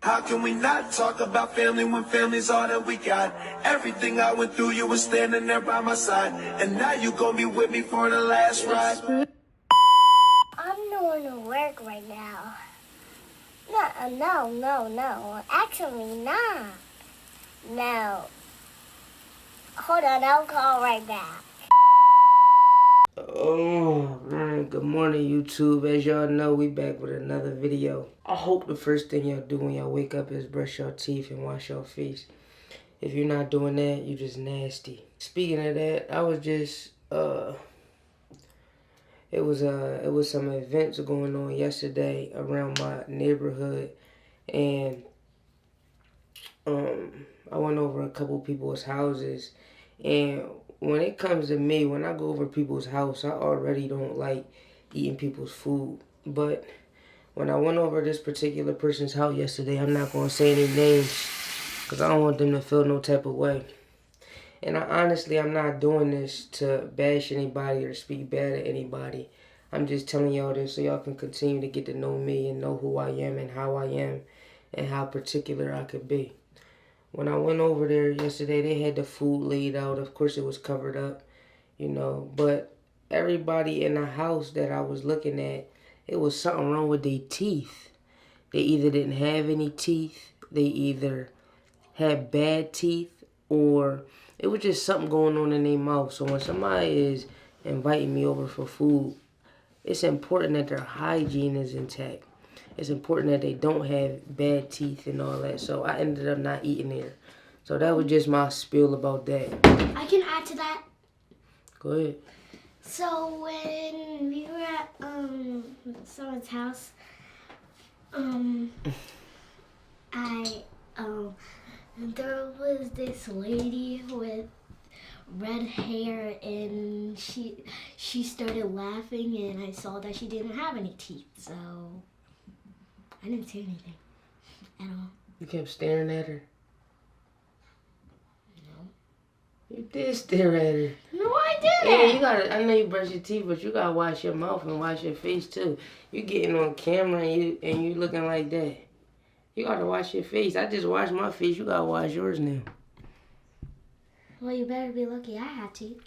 How can we not talk about family when family's all that we got? Everything I went through, you were standing there by my side. And now you gonna be with me for the last ride. I'm doing work right now. No. Actually, not. No. Hold on, I'll call right back. Oh man, good morning YouTube. As y'all know, we back with another video. I hope the first thing y'all do when y'all wake up is brush your teeth and wash your face. If you're not doing that, you just nasty. Speaking of that, I was just it was some events going on yesterday around my neighborhood, and I went over a couple people's houses, and when it comes to me, when I go over people's house, I already don't like eating people's food. But when I went over this particular person's house yesterday, I'm not going to say any names because I don't want them to feel no type of way. And I'm not doing this to bash anybody or speak bad at anybody. I'm just telling y'all this so y'all can continue to get to know me and know who I am and how I am and how particular I could be. When I went over there yesterday, they had the food laid out. Of course, it was covered up, you know. But everybody in the house that I was looking at, it was something wrong with their teeth. They either didn't have any teeth, they either had bad teeth, or it was just something going on in their mouth. So when somebody is inviting me over for food, it's important that their hygiene is intact. It's important that they don't have bad teeth and all that. So I ended up not eating there. So that was just my spiel about that. I can add to that. Go ahead. So when we were at someone's house, there was this lady with red hair, and she started laughing, and I saw that she didn't have any teeth, so I didn't say anything at all. You kept staring at her? No. You did stare at her. No, I didn't. Yeah, you gotta. I know you brush your teeth, but you gotta wash your mouth and wash your face too. You getting on camera and you looking like that. You gotta wash your face. I just washed my face. You gotta wash yours now. Well, you better be lucky I had teeth.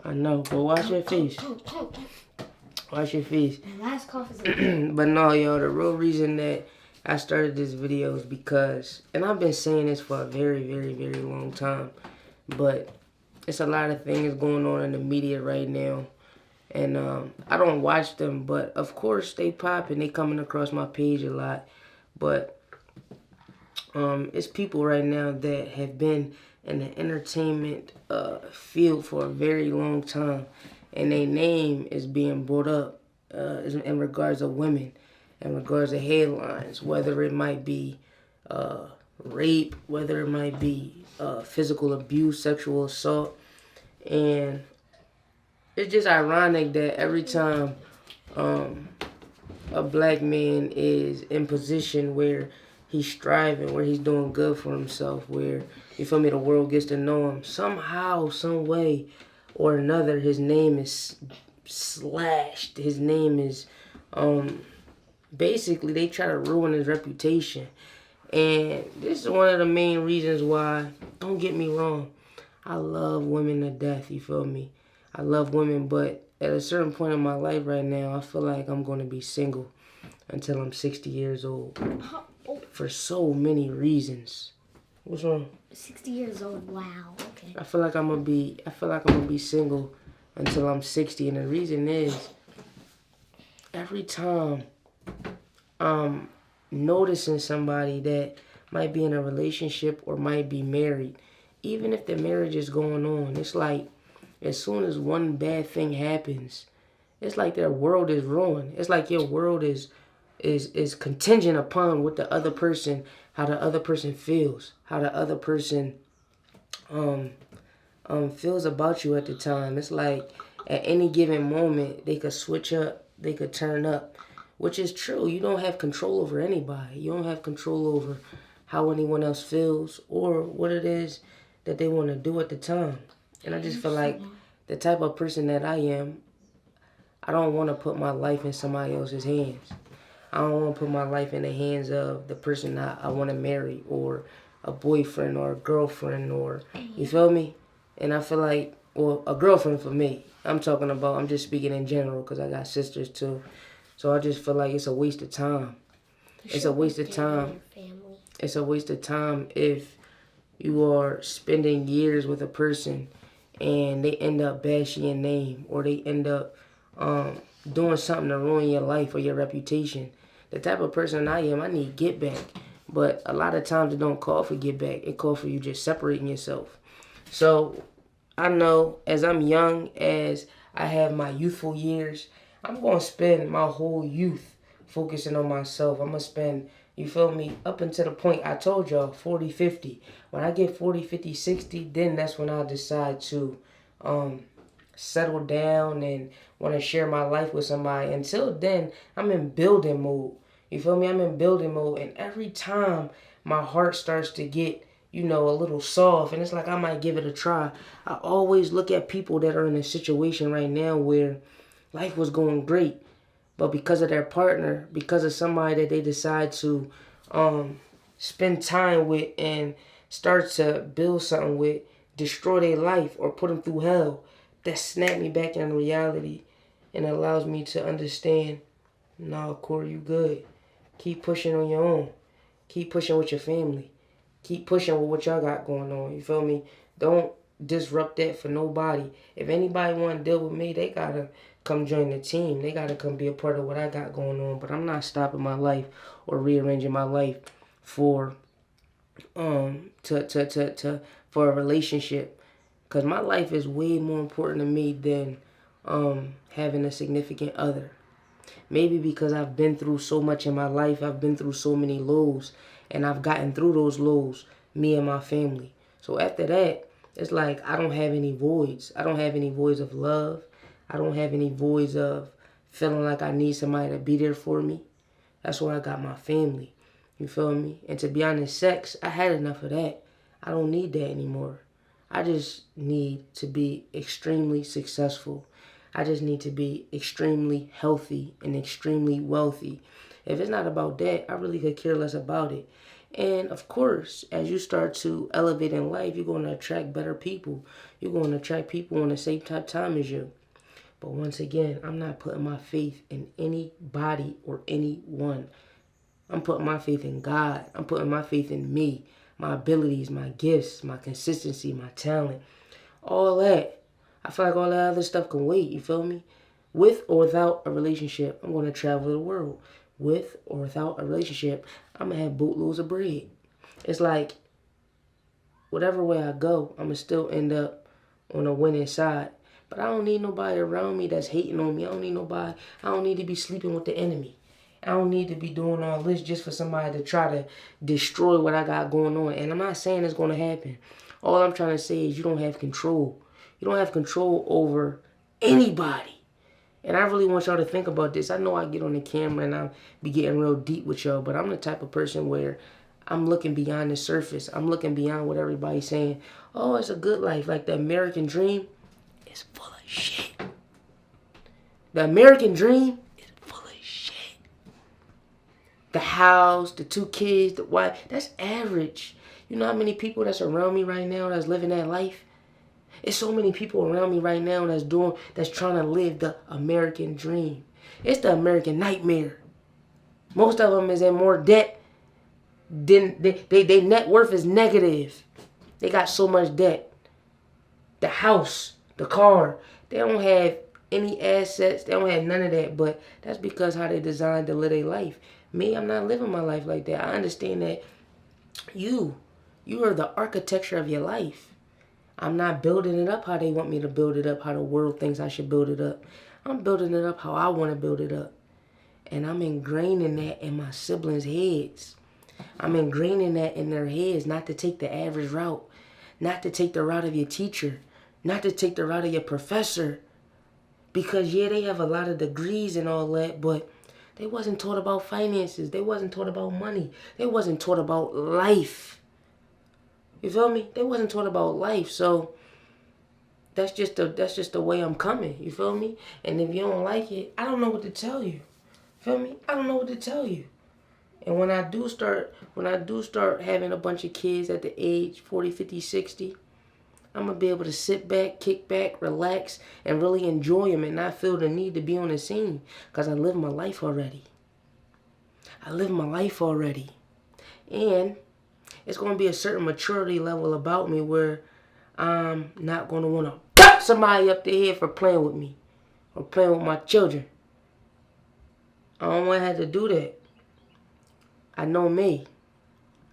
I know, but wash your face. Wash your face. My last cough is But no, y'all, the real reason that I started this video is because, and I've been saying this for a very, very, very long time, but it's a lot of things going on in the media right now. And I don't watch them, but of course they pop and they coming across my page a lot. But it's people right now that have been in the entertainment field for a very long time, and their name is being brought up in regards of women, in regards of headlines, whether it might be rape, whether it might be physical abuse, sexual assault. And it's just ironic that every time a black man is in position where he's striving, where he's doing good for himself, where, you feel me, the world gets to know him, somehow, some way or another, his name is slashed. His name is, basically, they try to ruin his reputation. And this is one of the main reasons why, don't get me wrong, I love women to death, you feel me? I love women, but at a certain point in my life right now, I feel like I'm going to be single until I'm 60 years old. For so many reasons. What's wrong? 60 years old. Wow. Okay. I feel like I'm gonna be single until I'm 60, and the reason is every time I'm noticing somebody that might be in a relationship or might be married, even if the marriage is going on, it's like as soon as one bad thing happens, it's like their world is ruined. It's like your world is contingent upon what the other person, how the other person feels, how the other person feels about you at the time. It's like at any given moment they could switch up, they could turn up, which is true. You don't have control over anybody. You don't have control over how anyone else feels or what it is that they want to do at the time. And I just feel like the type of person that I am, I don't want to put my life in somebody else's hands. I don't want to put my life in the hands of the person I want to marry, or a boyfriend or a girlfriend, or, you feel me? And I feel like, well, a girlfriend for me. I'm just speaking in general because I got sisters too. So I just feel like it's a waste of time. It's a waste of time. It's a waste of time if you are spending years with a person and they end up bashing your name, or they end up doing something to ruin your life or your reputation. The type of person I am, I need get back. But a lot of times it don't call for get back. It calls for you just separating yourself. So I know as I'm young, as I have my youthful years, I'm going to spend my whole youth focusing on myself. I'm going to spend, you feel me, up until the point I told y'all, 40, 50. When I get 40, 50, 60, then that's when I decide to settle down and want to share my life with somebody. Until then, I'm in building mode. You feel me? I'm in building mode. And every time my heart starts to get, a little soft, and it's like I might give it a try, I always look at people that are in a situation right now where life was going great, but because of their partner, because of somebody that they decide to spend time with and start to build something with, destroy their life or put them through hell, that snapped me back into reality and allows me to understand, nah, Corey, you good. Keep pushing on your own. Keep pushing with your family. Keep pushing with what y'all got going on. You feel me? Don't disrupt that for nobody. If anybody want to deal with me, they got to come join the team. They got to come be a part of what I got going on. But I'm not stopping my life or rearranging my life for for a relationship. Because my life is way more important to me than having a significant other. Maybe because I've been through so much in my life. I've been through so many lows. And I've gotten through those lows, me and my family. So after that, it's like I don't have any voids. I don't have any voids of love. I don't have any voids of feeling like I need somebody to be there for me. That's where I got my family. You feel me? And to be honest, sex, I had enough of that. I don't need that anymore. I just need to be extremely successful. I just need to be extremely healthy and extremely wealthy. If it's not about that, I really could care less about it. And of course, as you start to elevate in life, you're going to attract better people. You're going to attract people on the same type time as you. But once again, I'm not putting my faith in anybody or anyone. I'm putting my faith in God. I'm putting my faith in me, my abilities, my gifts, my consistency, my talent, all that. I feel like all that other stuff can wait, you feel me? With or without a relationship, I'm going to travel the world. With or without a relationship, I'm going to have boatloads of bread. It's like, whatever way I go, I'm going to still end up on the winning side. But I don't need nobody around me that's hating on me. I don't need to be sleeping with the enemy. I don't need to be doing all this just for somebody to try to destroy what I got going on. And I'm not saying it's going to happen. All I'm trying to say is you don't have control. You don't have control over anybody. And I really want y'all to think about this. I know I get on the camera and I'll be getting real deep with y'all, but I'm the type of person where I'm looking beyond the surface. I'm looking beyond what everybody's saying. Oh, it's a good life. Like the American dream is full of shit. The American dream is full of shit. The house, the 2 kids, the wife, that's average. You know how many people that's around me right now that's living that life? It's so many people around me right now that's trying to live the American dream. It's the American nightmare. Most of them is in more debt than they net worth is negative. They got so much debt. The house, the car, they don't have any assets. They don't have none of that. But that's because how they designed to live their life. Me, I'm not living my life like that. I understand that you are the architecture of your life. I'm not building it up how they want me to build it up, how the world thinks I should build it up. I'm building it up how I want to build it up. And I'm ingraining that in my siblings' heads. I'm ingraining that in their heads, not to take the average route, not to take the route of your teacher, not to take the route of your professor. Because, yeah, they have a lot of degrees and all that, but they wasn't taught about finances. They wasn't taught about money. They wasn't taught about life. You feel me? They wasn't taught about life, so that's just the way I'm coming. You feel me? And if you don't like it, I don't know what to tell you. Feel me? I don't know what to tell you. And when I do start having a bunch of kids at the age 40, 50, 60, I'm going to be able to sit back, kick back, relax, and really enjoy them and not feel the need to be on the scene because I live my life already. And it's going to be a certain maturity level about me where I'm not going to want to pop somebody up the head for playing with me or playing with my children. I don't want to have to do that. I know me.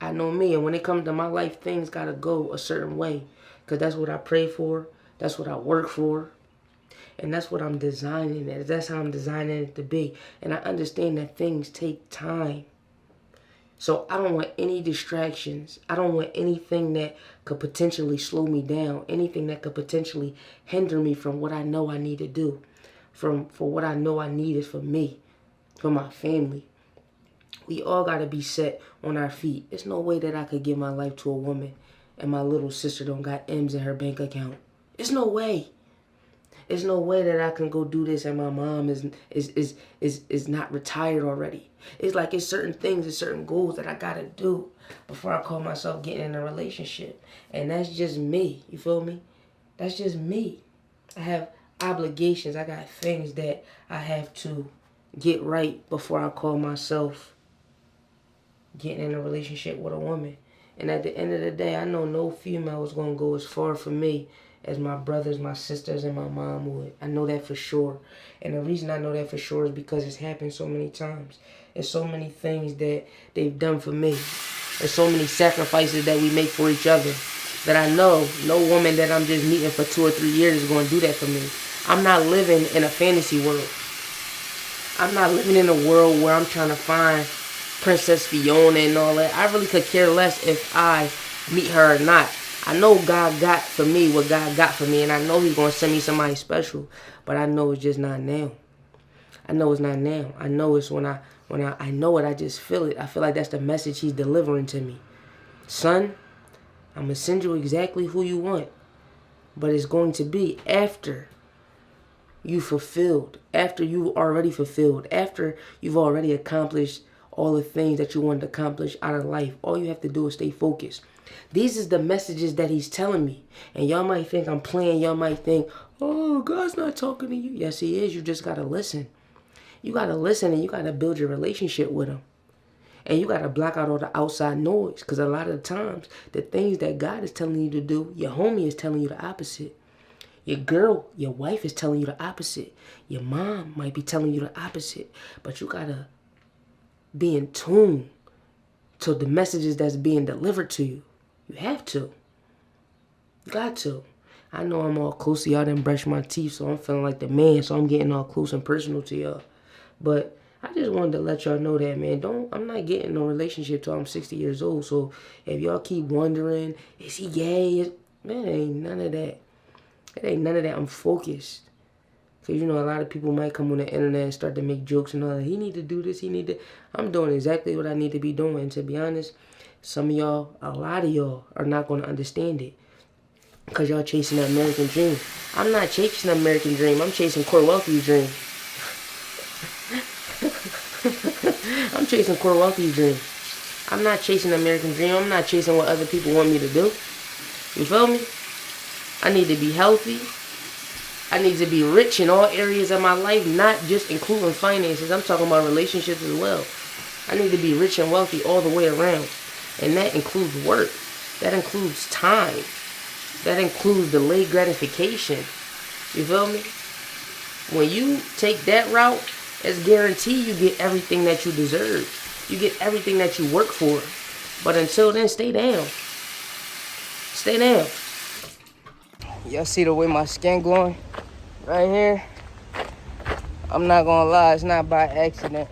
And when it comes to my life, things got to go a certain way. Because that's what I pray for. That's what I work for. And that's what I'm designing it. That's how I'm designing it to be. And I understand that things take time. So I don't want any distractions. I don't want anything that could potentially slow me down. Anything that could potentially hinder me from what I know I need to do. For what I know I need is for me. For my family. We all got to be set on our feet. There's no way that I could give my life to a woman and my little sister don't got M's in her bank account. There's no way. There's no way that I can go do this and my mom is not retired already. It's like it's certain things and certain goals that I got to do before I call myself getting in a relationship. And that's just me. You feel me? That's just me. I have obligations. I got things that I have to get right before I call myself getting in a relationship with a woman. And at the end of the day, I know no female is going to go as far for me as my brothers, my sisters, and my mom would. I know that for sure. And the reason I know that for sure is because it's happened so many times. There's so many things that they've done for me. There's so many sacrifices that we make for each other that I know no woman that I'm just meeting for 2 or 3 years is going to do that for me. I'm not living in a fantasy world. I'm not living in a world where I'm trying to find Princess Fiona and all that. I really could care less if I meet her or not. I know God got for me what God got for me, and I know He's going to send me somebody special, but I know it's just not now. I know it's not now. I know it's when I know it, I just feel it. I feel like that's the message He's delivering to me. Son, I'm going to send you exactly who you want, but it's going to be after you fulfilled, after you already fulfilled, after you've already accomplished all the things that you wanted to accomplish out of life. All you have to do is stay focused. These is the messages that He's telling me. And y'all might think I'm playing. Y'all might think, oh, God's not talking to you. Yes, He is. You just got to listen. You got to listen and you got to build your relationship with Him. And you got to block out all the outside noise. Because a lot of the times, the things that God is telling you to do, your homie is telling you the opposite. Your girl, your wife is telling you the opposite. Your mom might be telling you the opposite. But you got to be in tune to the messages that's being delivered to you. You have to. You got to. I know I'm all close to y'all. Didn't brush my teeth, so I'm feeling like the man. So I'm getting all close and personal to y'all. But I just wanted to let y'all know that, man. I'm not getting no relationship till I'm 60 years old. So if y'all keep wondering, is he gay? Man, it ain't none of that. It ain't none of that. I'm focused. Because, you know, a lot of people might come on the internet and start to make jokes and all that. He need to do this. I'm doing exactly what I need to be doing. And to be honest, some of y'all, a lot of y'all are not going to understand it. Because y'all chasing the American dream. I'm not chasing the American dream. I'm chasing Corwelke's dream. I'm chasing Corwelke's dream. I'm not chasing the American dream. I'm not chasing what other people want me to do. You feel me? I need to be healthy. I need to be rich in all areas of my life, not just including finances. I'm talking about relationships as well. I need to be rich and wealthy all the way around. And that includes work. That includes time. That includes delayed gratification. You feel me? When you take that route, it's guaranteed you get everything that you deserve. You get everything that you work for. But until then, stay down. Stay down. Y'all see the way my skin glowing? Right here? I'm not gonna lie, it's not by accident.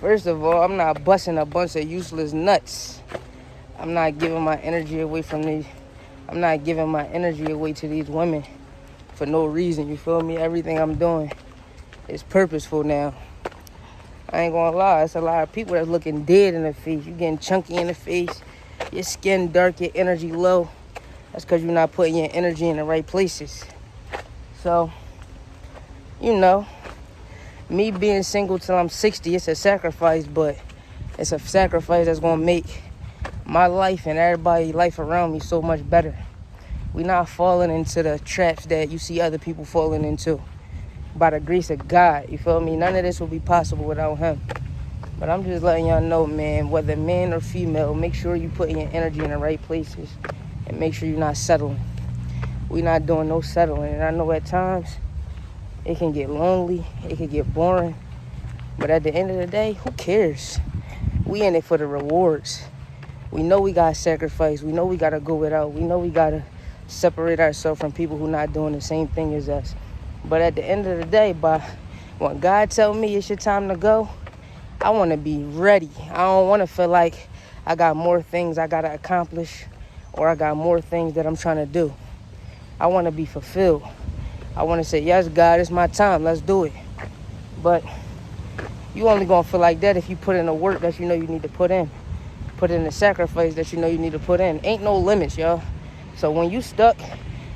First of all, I'm not busting a bunch of useless nuts. I'm not giving my energy away from these. I'm not giving my energy away to these women for no reason, you feel me? Everything I'm doing is purposeful now. I ain't gonna lie, it's a lot of people that's looking dead in the face. You getting chunky in the face, your skin dark, your energy low. That's because you're not putting your energy in the right places. So, you know, me being single till I'm 60, it's a sacrifice, but it's a sacrifice that's gonna make my life and everybody's life around me so much better. We not falling into the traps that you see other people falling into. By the grace of God, you feel me? None of this would be possible without him. But I'm just letting y'all know, man, whether man or female, make sure you put your energy in the right places and make sure you're not settling. We not doing no settling. And I know at times it can get lonely, it can get boring. But at the end of the day, who cares? We in it for the rewards. We know we gotta sacrifice. We know we gotta go without. We know we gotta separate ourselves from people who not doing the same thing as us. But at the end of the day, when God tell me it's your time to go, I want to be ready. I don't want to feel like I got more things I got to accomplish or I got more things that I'm trying to do. I want to be fulfilled. I want to say, yes, God, it's my time. Let's do it. But you only going to feel like that if you put in the work that you know you need to put in. Put in the sacrifice that you know you need to put in. Ain't no limits, y'all. So when you stuck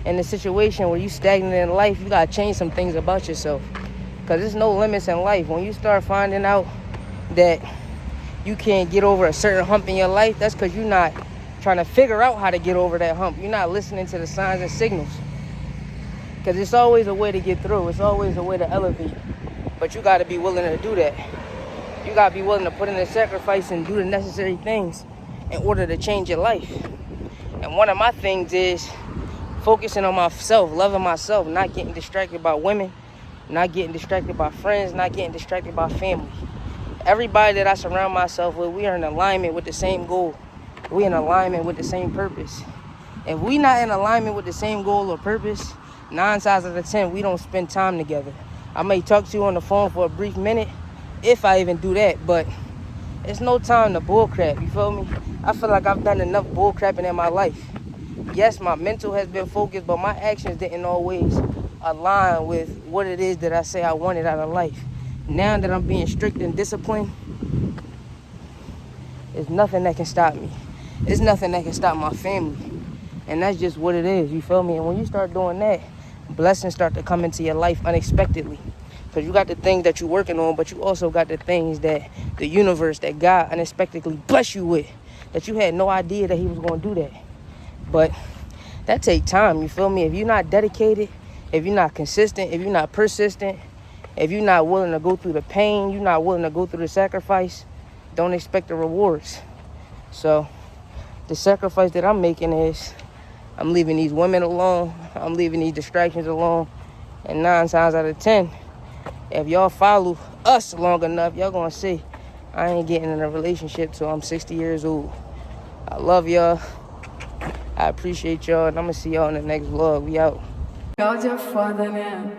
in a situation where you stagnant in life, you got to change some things about yourself. Because there's no limits in life. When you start finding out that you can't get over a certain hump in your life, that's because you're not trying to figure out how to get over that hump. You're not listening to the signs and signals. Because it's always a way to get through. It's always a way to elevate. But you got to be willing to do that. You got to be willing to put in the sacrifice and do the necessary things in order to change your life. And one of my things is focusing on myself, loving myself, not getting distracted by women, not getting distracted by friends, not getting distracted by family. Everybody that I surround myself with, we are in alignment with the same goal. We in alignment with the same purpose. If we not in alignment with the same goal or purpose, 9 times out of 10, we don't spend time together. I may talk to you on the phone for a brief minute, if I even do that, but it's no time to bullcrap, you feel me? I feel like I've done enough bullcrapping in my life. Yes, my mental has been focused, but my actions didn't always align with what it is that I say I wanted out of life. Now that I'm being strict and disciplined, there's nothing that can stop me. There's nothing that can stop my family. And that's just what it is, you feel me? And when you start doing that, blessings start to come into your life unexpectedly. Because you got the things that you're working on, but you also got the things that the universe, that God unexpectedly bless you with, that you had no idea that he was going to do that. But that take time, you feel me? If you're not dedicated, if you're not consistent, if you're not persistent, if you're not willing to go through the pain, you're not willing to go through the sacrifice, don't expect the rewards. So the sacrifice that I'm making is I'm leaving these women alone. I'm leaving these distractions alone. And 9 times out of 10, if y'all follow us long enough, y'all gonna see I ain't getting in a relationship till I'm 60 years old. I love y'all. I appreciate y'all. And I'm gonna see y'all in the next vlog. We out. Called your father now.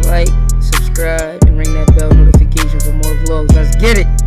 Like, subscribe, and ring that bell notification for more vlogs. Let's get it.